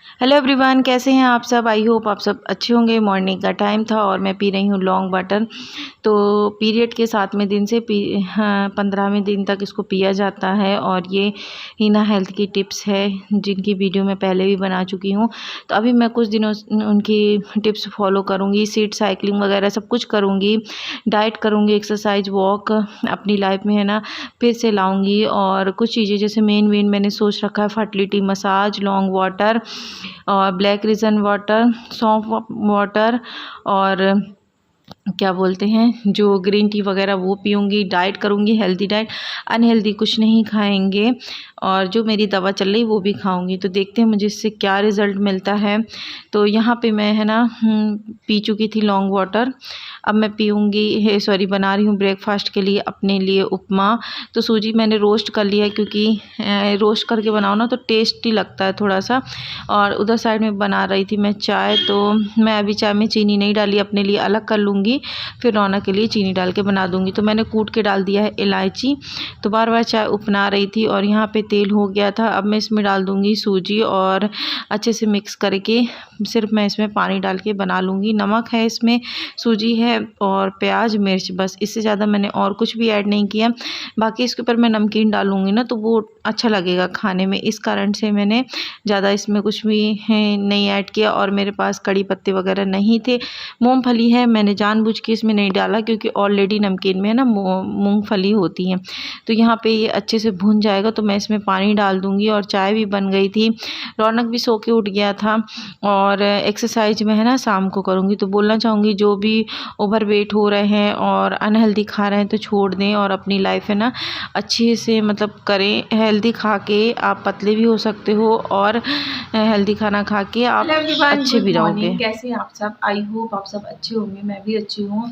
Hello everyone, कैसे हैं आप सब। आई होप आप सब अच्छे होंगे। मॉर्निंग का टाइम था और मैं पी रही हूँ लॉन्ग वाटर। तो पीरियड के 7वें दिन से 15वें दिन तक इसको पिया जाता है। और ये हिना हेल्थ की टिप्स है जिनकी वीडियो मैं पहले भी बना चुकी हूँ। तो अभी मैं कुछ दिनों उनकी टिप्स फॉलो करूँगी। सीट साइकिलिंग वगैरह सब कुछ करूँगी, डाइट करूँगी, एक्सरसाइज, वॉक अपनी लाइफ में है ना फिर से लाऊँगी। और कुछ चीज़ें जैसे मेन मैंने सोच रखा है फर्टिलिटी मसाज, लॉन्ग वाटर और ब्लैक रिजन वाटर, सौंफ वाटर और क्या बोलते हैं जो ग्रीन टी वगैरह वो पीऊँगी। डाइट करूँगी, हेल्दी डाइट, अनहेल्दी कुछ नहीं खाएंगे। और जो मेरी दवा चल रही वो भी खाऊँगी। तो देखते हैं मुझे इससे क्या रिज़ल्ट मिलता है। तो यहाँ पे मैं है ना पी चुकी थी लॉन्ग वाटर। अब मैं पीऊँगी बना रही हूँ ब्रेकफास्ट के लिए अपने लिए उपमा। तो सूजी मैंने रोस्ट कर लिया क्योंकि रोस्ट करके बनाओ ना तो टेस्टी लगता है थोड़ा सा। और उधर साइड में बना रही थी मैं चाय। तो मैं अभी चाय में चीनी नहीं डाली, अपने लिए अलग कर लूँगी, फिर रौनक के लिए चीनी डाल के बना दूँगी। तो मैंने कूट के डाल दिया है इलायची। तो बार बार चाय उपना रही थी और यहाँ पे तेल हो गया था। अब मैं इसमें डाल दूँगी सूजी और अच्छे से मिक्स करके सिर्फ मैं इसमें पानी डाल के बना लूँगी। नमक है इसमें, सूजी है और प्याज मिर्च, बस इससे ज़्यादा मैंने और कुछ भी ऐड नहीं किया। बाकी इसके ऊपर मैं नमकीन डालूँगी ना तो वो अच्छा लगेगा खाने में, इस कारण से मैंने ज़्यादा इसमें कुछ भी नहीं ऐड किया। और मेरे पास कड़ी पत्ते वगैरह नहीं थे। मूंगफली है, मैंने जानबूझ के इसमें नहीं डाला क्योंकि ऑलरेडी नमकीन में है ना मूंगफली होती है। तो यहाँ पे ये अच्छे से भुन जाएगा तो मैं इसमें पानी डाल दूँगी। और चाय भी बन गई थी, रौनक भी सो के उठ गया था। और एक्सरसाइज में है ना शाम को करूँगी। तो बोलना चाहूँगी जो भी ओवर वेट हो रहे हैं और अनहेल्दी खा रहे हैं तो छोड़ दें और अपनी लाइफ है ना अच्छे से मतलब करें। हेल्दी खा के आप पतले भी हो सकते हो और हेल्दी खाना खा के आप अच्छे भी रहोगे। कैसे हैं आप सब। आई होप आप सब अच्छे होंगे, मैं भी अच्छी हूँ।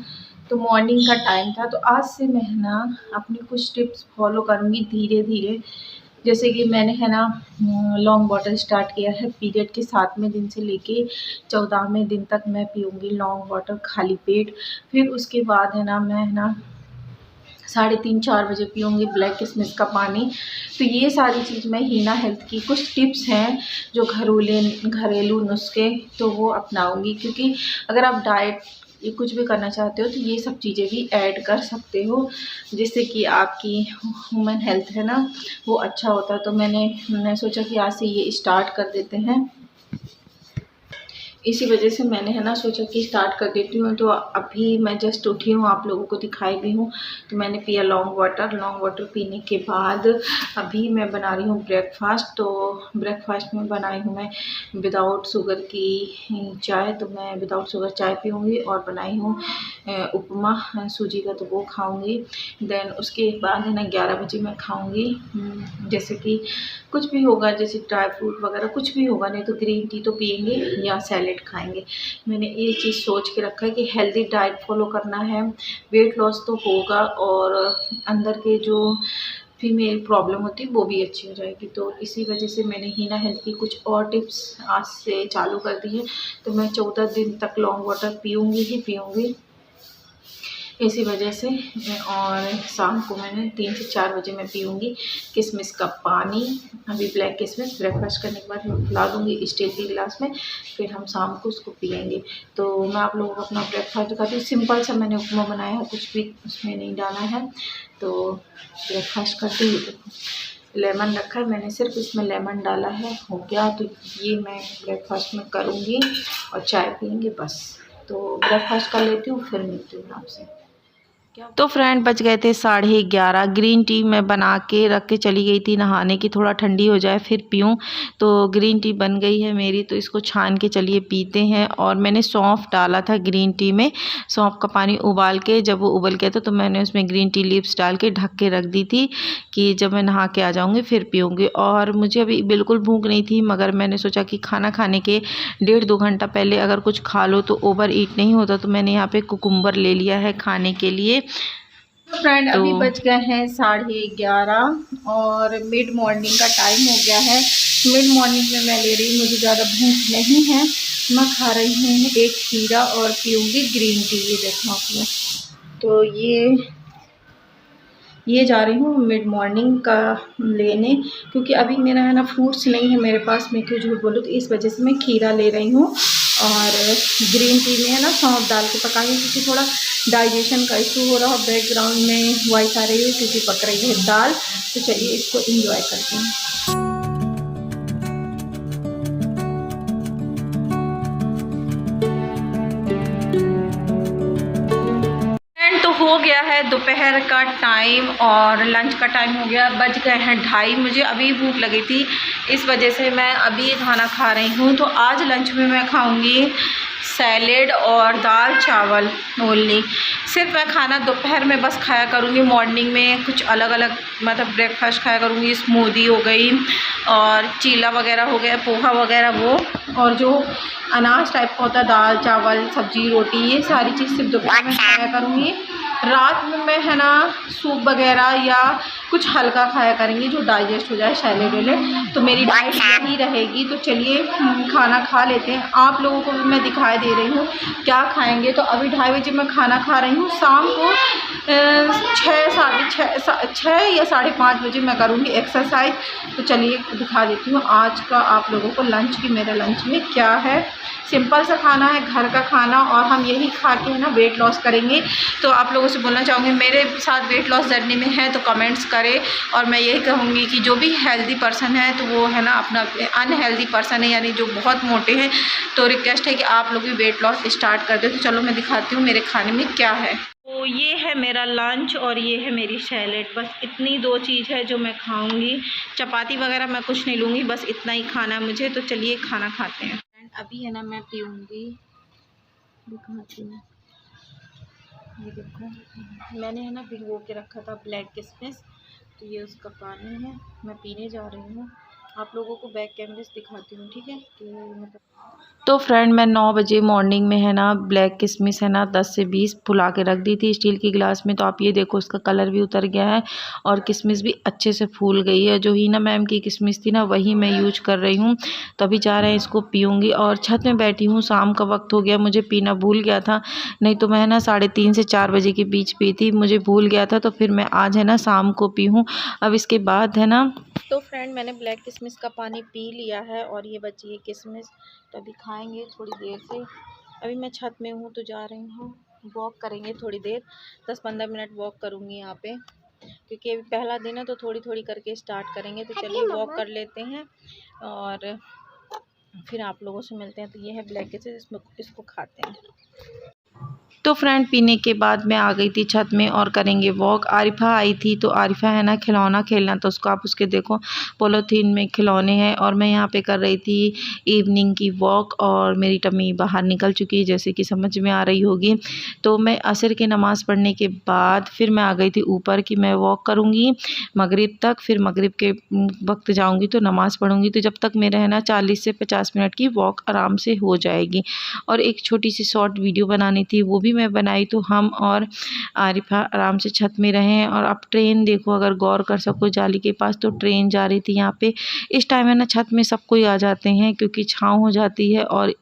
तो मॉर्निंग का टाइम था तो आज से मैं ना अपनी कुछ टिप्स फॉलो करूँगी धीरे धीरे। जैसे कि मैंने है ना लॉन्ग वाटर स्टार्ट किया है। पीरियड के 7वें दिन से लेके 14वें दिन तक मैं पीऊँगी लॉन्ग वाटर खाली पेट। फिर उसके बाद है ना मैं है ना 3:30-4 बजे पीऊँगी ब्लैक किशमिश का पानी। तो ये सारी चीज़ मैं हिना हेल्थ की कुछ टिप्स हैं जो घरेलू नुस्खे तो वो अपनाऊँगी। क्योंकि अगर आप डाइट ये कुछ भी करना चाहते हो तो ये सब चीज़ें भी ऐड कर सकते हो जिससे कि आपकी ह्यूमन हेल्थ है ना वो अच्छा होता है। तो मैंने सोचा कि आज से ये स्टार्ट कर देते हैं। इसी वजह से मैंने है ना सोचा कि स्टार्ट कर देती हूँ। तो अभी मैं जस्ट उठी हूँ, आप लोगों को दिखाई भी हूँ। तो मैंने पिया लॉन्ग वाटर पीने के बाद अभी मैं बना रही हूँ ब्रेकफास्ट। तो ब्रेकफास्ट में बनाई हूँ मैं विदाउट शुगर की चाय। तो मैं विदाउट शुगर चाय पीऊँगी और बनाई हूँ उपमा सूजी का, तो वो खाऊँगी। देन उसके बाद है ना 11 बजे मैं खाऊँगी जैसे कि कुछ भी होगा, जैसे ड्राई फ्रूट वगैरह कुछ भी होगा, नहीं तो ग्रीन टी तो पियेंगे या सैलेड खाएंगे। मैंने ये चीज़ सोच के रखा है कि हेल्दी डाइट फॉलो करना है, वेट लॉस तो होगा और अंदर के जो फीमेल प्रॉब्लम होती है वो भी अच्छी हो जाएगी। तो इसी वजह से मैंने हिना हेल्थ की कुछ और टिप्स आज से चालू कर दी है। तो मैं 14 दिन तक लॉन्ग वाटर पीऊँगी ही पीऊँगी इसी वजह से। और शाम को मैंने 3 से 4 बजे मैं पीऊँगी किशमिश का पानी। अभी ब्लैक किशमिश ब्रेकफास्ट करने के बाद मैं पिला दूँगी स्टील के गिलास में, फिर हम शाम को उसको पिएंगे। तो मैं आप लोगों को अपना ब्रेकफास्ट दिखाती हूँ। सिंपल सा मैंने उपमा बनाया है, कुछ भी उसमें नहीं डाला है। तो ब्रेकफास्ट करती हूँ। लेमन रखा है मैंने, सिर्फ इसमें लेमन डाला है, हो गया। तो ये मैं ब्रेकफास्ट में करूँगी और चाय पियेंगे बस। तो ब्रेकफास्ट कर लेती हूँ, फिर मिलती हूँ आपसे। तो फ्रेंड बज गए थे 11:30। ग्रीन टी मैं बना के रख के चली गई थी नहाने की, थोड़ा ठंडी हो जाए फिर पीऊँ। तो ग्रीन टी बन गई है मेरी, तो इसको छान के चलिए पीते हैं। और मैंने सौंफ डाला था ग्रीन टी में, सौंफ का पानी उबाल के जब वो उबल गया था तो मैंने उसमें ग्रीन टी लीव्स डाल के ढक के रख दी थी कि जब मैं नहा के आ जाऊँगी फिर पीऊँगी। और मुझे अभी बिल्कुल भूख नहीं थी, मगर मैंने सोचा कि खाना खाने के 1.5-2 घंटा पहले अगर कुछ खा लो तो ओवर ईट नहीं होता। तो मैंने यहाँ पे कुकुम्बर ले लिया है खाने के लिए। तो फ्रेंड अभी बज गए हैं 11:30 और मिड मॉर्निंग का टाइम हो गया है। मिड मॉर्निंग में मैं ले रही हूँ, मुझे ज़्यादा भूख नहीं है। मैं खा रही हूँ एक खीरा और पीऊँगी ग्रीन टी। ये देखो आप लोग, तो ये ये जा रही हूँ मिड मॉर्निंग का लेने, क्योंकि अभी मेरा है ना फ्रूट्स नहीं है मेरे पास, मैं क्यों झूठ बोलूँ, तो इस वजह से मैं खीरा ले रही हूँ और ग्रीन टी में है ना सौंफ डाल के पकाई हूँ, क्योंकि थोड़ा डाइजेशन का इशू हो रहा है। बैकग्राउंड में वॉइस आ रही है क्योंकि पक रही है दाल। तो चलिए इसको इंजॉय करते हैं। तो हो गया है दोपहर का टाइम और लंच का टाइम हो गया, बज गए हैं 2:30। मुझे अभी भूख लगी थी, इस वजह से मैं अभी खाना खा रही हूँ। तो आज लंच में मैं खाऊंगी सैलेड और दाल चावल ओनली। सिर्फ मैं खाना दोपहर में बस खाया करूँगी, मॉर्निंग में कुछ अलग अलग मतलब ब्रेकफास्ट खाया करूँगी। स्मूदी हो गई और चीला वगैरह हो गया, पोहा वगैरह वो, और जो अनाज टाइप का होता है दाल चावल सब्जी रोटी, ये सारी चीज़ सिर्फ दोपहर में खाया करूँगी। रात में मैं है ना सूप वगैरह या कुछ हल्का खाया करेंगे जो डाइजेस्ट हो जाए, सैलेड वैलेड। तो मेरी डाइट यही रहेगी। तो चलिए खाना खा लेते हैं, आप लोगों को भी मैं दिखाई दे रही हूँ क्या खाएंगे। तो अभी 2:30 बजे मैं खाना खा रही हूँ। शाम को 6 या 5:30 बजे मैं करूँगी एक्सरसाइज। तो चलिए दिखा देती हूँ आज का आप लोगों को लंच की, मेरा लंच में क्या है। सिंपल सा खाना है, घर का खाना, और हम यही खा के है ना वेट लॉस करेंगे। तो आप लोगों से बोलना चाहूँगी मेरे साथ वेट लॉस जर्नी में है तो कमेंट्स करें। और मैं यही कहूँगी कि जो भी हेल्दी पर्सन है तो वो है ना अपना, अनहेल्दी पर्सन है यानी जो बहुत मोटे हैं, तो रिक्वेस्ट है कि आप लोग भी वेट लॉस स्टार्ट कर दे। तो चलो मैं दिखाती हूँ मेरे खाने में क्या है। तो ये है मेरा लंच और ये है मेरी सैलेड। बस इतनी 2 चीज़ है जो मैं खाऊंगी। चपाती वगैरह मैं कुछ नहीं लूँगी, बस इतना ही खाना है मुझे। तो चलिए खाना खाते हैं। अभी है ना मैं पीऊँगी, दिखाती हूँ, ये देखो मैंने है ना भिगो के रखा था ब्लैक किशमिश, तो ये उसका पानी है, मैं पीने जा रही हूँ। आप लोगों को बैक कैमरे से दिखाती हूँ, ठीक है। तो फ्रेंड मैं 9 बजे मॉर्निंग में है ना ब्लैक किशमिश है ना 10 से 20 फुला के रख दी थी स्टील की गिलास में। तो आप ये देखो उसका कलर भी उतर गया है और किशमिश भी अच्छे से फूल गई है। जो हीना मैम की किशमिश थी ना वही मैं यूज कर रही हूँ। तो अभी जा रहे हैं इसको पीऊँगी और छत में बैठी हूँ। शाम का वक्त हो गया, मुझे पीना भूल गया था, नहीं तो मैं है ना 3:30 से 4 बजे के बीच पी थी, मुझे भूल गया था। तो फिर मैं आज है ना शाम को पी हूँ। अब इसके बाद है ना, तो फ्रेंड मैंने ब्लैक किशमिश का पानी पी लिया है और ये बची है किशमिश, तो अभी खाएंगे थोड़ी देर से। अभी मैं छत में हूँ तो जा रही हूँ, वॉक करेंगे थोड़ी देर, 10-15 मिनट वॉक करूँगी यहाँ पे, क्योंकि अभी पहला दिन है तो थोड़ी थोड़ी करके स्टार्ट करेंगे। तो चलिए वॉक कर लेते हैं और फिर आप लोगों से मिलते हैं। तो ये है ब्लैक किशमिश, इसको खाते हैं। तो फ्रेंड पीने के बाद मैं आ गई थी छत में और करेंगे वॉक। आरिफा आई थी, तो आरिफा है ना खिलौना खेलना, तो उसको आप उसके देखो पॉलीथीन में खिलौने हैं। और मैं यहाँ पे कर रही थी इवनिंग की वॉक और मेरी टमी बाहर निकल चुकी है जैसे कि समझ में आ रही होगी। तो मैं असर की नमाज़ पढ़ने के बाद फिर मैं आ गई थी ऊपर कि मैं वॉक करूँगी मगरिब तक, फिर मगरिब के वक्त जाऊँगी तो नमाज़ पढ़ूँगी। तो जब तक मेरा है ना 40 से 50 मिनट की वॉक आराम से हो जाएगी। और एक छोटी सी शॉर्ट वीडियो बनानी थी, वो भी मैं बनाई। तो हम और आरिफा आराम से छत में रहे। और अब ट्रेन देखो, अगर गौर कर सको जाली के पास, तो ट्रेन जा रही थी यहाँ पे। इस टाइम है ना छत में सब कोई आ जाते हैं क्योंकि छाँव हो जाती है। और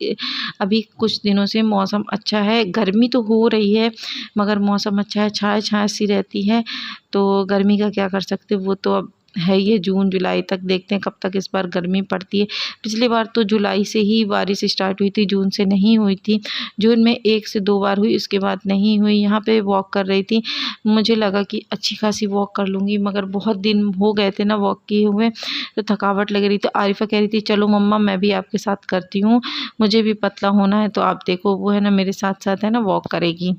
अभी कुछ दिनों से मौसम अच्छा है, गर्मी तो हो रही है मगर मौसम अच्छा है, छाया छाया सी रहती है। तो गर्मी का क्या कर सकते, वो तो अब है ये जून जुलाई तक, देखते हैं कब तक इस बार गर्मी पड़ती है। पिछली बार तो जुलाई से ही बारिश स्टार्ट हुई थी, जून से नहीं हुई थी। जून में 1 से 2 बार हुई, इसके बाद नहीं हुई। यहाँ पे वॉक कर रही थी, मुझे लगा कि अच्छी खासी वॉक कर लूँगी, मगर बहुत दिन हो गए थे ना वॉक किए हुए, तो थकावट लग रही। तो आरिफा कह रही थी चलो मम्मा मैं भी आपके साथ करती हूँ, मुझे भी पतला होना है। तो आप देखो वो है ना मेरे साथ साथ है ना वॉक करेगी।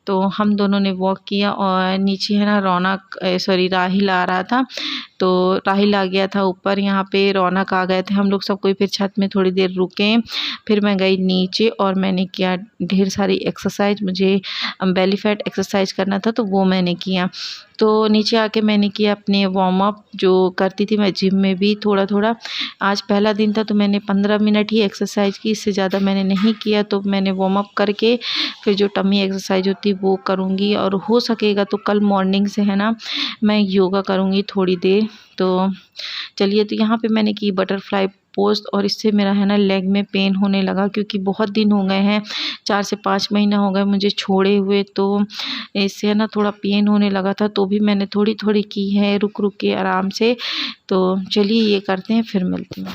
तो हम दोनों ने वॉक किया और नीचे है ना राहिल आ रहा था, तो राहिल आ गया था ऊपर, यहाँ पे रौनक आ गए थे हम लोग सब कोई। फिर छत में थोड़ी देर रुके, फिर मैं गई नीचे और मैंने किया ढेर सारी एक्सरसाइज। मुझे बेली फैट एक्सरसाइज करना था तो वो मैंने किया। तो नीचे आके मैंने किया अपने वार्म अप, जो करती थी मैं जिम में भी थोड़ा थोड़ा। आज पहला दिन था तो मैंने 15 मिनट ही एक्सरसाइज की, इससे ज़्यादा मैंने नहीं किया। तो मैंने वार्म अप करके फिर जो टमी एक्सरसाइज होती है वो करूँगी, और हो सकेगा तो कल मॉर्निंग से है ना मैं योगा करूँगी थोड़ी देर। तो चलिए, तो यहाँ पे मैंने की बटरफ्लाई पोस्ट और इससे मेरा है ना लेग में पेन होने लगा, क्योंकि बहुत दिन हो गए हैं, 4 से 5 महीना हो गए मुझे छोड़े हुए, तो इससे है ना थोड़ा पेन होने लगा था। तो भी मैंने थोड़ी थोड़ी की है रुक रुक के आराम से। तो चलिए ये करते हैं, फिर मिलती हूँ।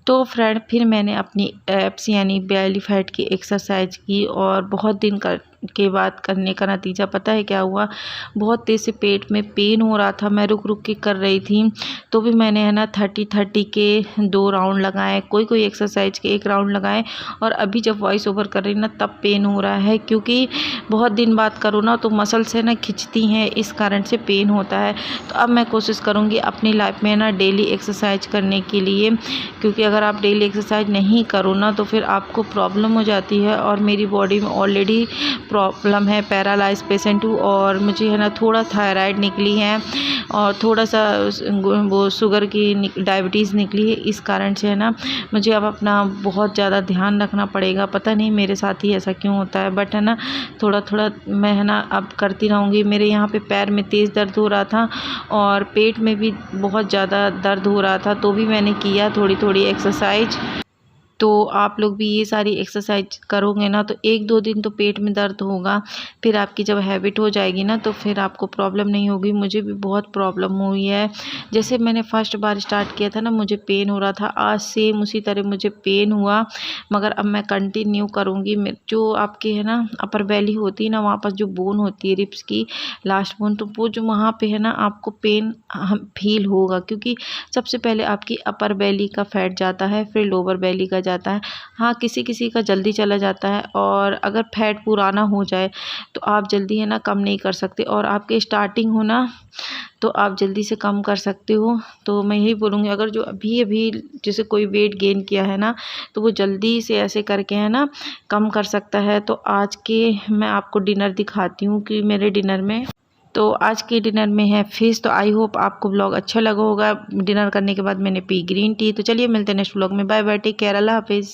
तो फ्रेंड फिर मैंने अपनी एब्स यानी बेली फैट की एक्सरसाइज की, और बहुत दिन के बाद करने का नतीजा पता है क्या हुआ? बहुत तेज़ से पेट में पेन हो रहा था, मैं रुक रुक के कर रही थी, तो भी मैंने है ना 30-30 के 2 राउंड लगाए, कोई एक्सरसाइज के 1 राउंड लगाए। और अभी जब वॉइस ओवर कर रही ना तब पेन हो रहा है, क्योंकि बहुत दिन बाद करो ना तो मसल से ना खिंचती हैं, इस कारण से पेन होता है। तो अब मैं कोशिश करूँगी अपनी लाइफ में ना डेली एक्सरसाइज करने के लिए, क्योंकि अगर आप डेली एक्सरसाइज नहीं करो ना तो फिर आपको प्रॉब्लम हो जाती है। और मेरी बॉडी में ऑलरेडी प्रॉब्लम है, पैरालाइज पेशेंट हूँ, और मुझे है ना थोड़ा थायराइड निकली है और थोड़ा सा वो शुगर की डायबिटीज़ निकली है। इस कारण से है ना मुझे अब अपना बहुत ज़्यादा ध्यान रखना पड़ेगा। पता नहीं मेरे साथ ही ऐसा क्यों होता है, बट है ना थोड़ा थोड़ा मैं है ना अब करती रहूँगी। मेरे यहाँ पे पैर में तेज़ दर्द हो रहा था और पेट में भी बहुत ज़्यादा दर्द हो रहा था, तो भी मैंने किया थोड़ी थोड़ी एक्सरसाइज। तो आप लोग भी ये सारी एक्सरसाइज करोगे ना तो 1-2 दिन तो पेट में दर्द होगा, फिर आपकी जब हैबिट हो जाएगी ना तो फिर आपको प्रॉब्लम नहीं होगी। मुझे भी बहुत प्रॉब्लम हुई है, जैसे मैंने फर्स्ट बार स्टार्ट किया था ना मुझे पेन हो रहा था, आज सेम उसी तरह मुझे पेन हुआ। मगर अब मैं कंटिन्यू करूँगी। जो आपके है ना अपर बेली होती है ना, वहाँ पर जो बोन होती है रिब्स की लास्ट बोन, तो वो जो वहाँ पे है ना आपको पेन फील होगा, क्योंकि सबसे पहले आपकी अपर बेली का फैट जाता है, फिर लोअर बेली का जाता है। हाँ, किसी किसी का जल्दी चला जाता है, और अगर फैट पुराना हो जाए तो आप जल्दी है ना कम नहीं कर सकते, और आपके स्टार्टिंग हो ना तो आप जल्दी से कम कर सकते हो। तो मैं यही बोलूँगी, अगर जो अभी अभी जैसे कोई वेट गेन किया है ना तो वो जल्दी से ऐसे करके है ना कम कर सकता है। तो आज के मैं आपको डिनर दिखाती हूँ कि मेरे डिनर में, तो आज के डिनर में है फिश। तो आई होप आपको ब्लॉग अच्छा लगा होगा। डिनर करने के बाद मैंने पी ग्रीन टी। तो चलिए मिलते हैं नेक्स्ट ब्लॉग में। बाय बाय, टेक केयर, अल्लाह हाफिज़।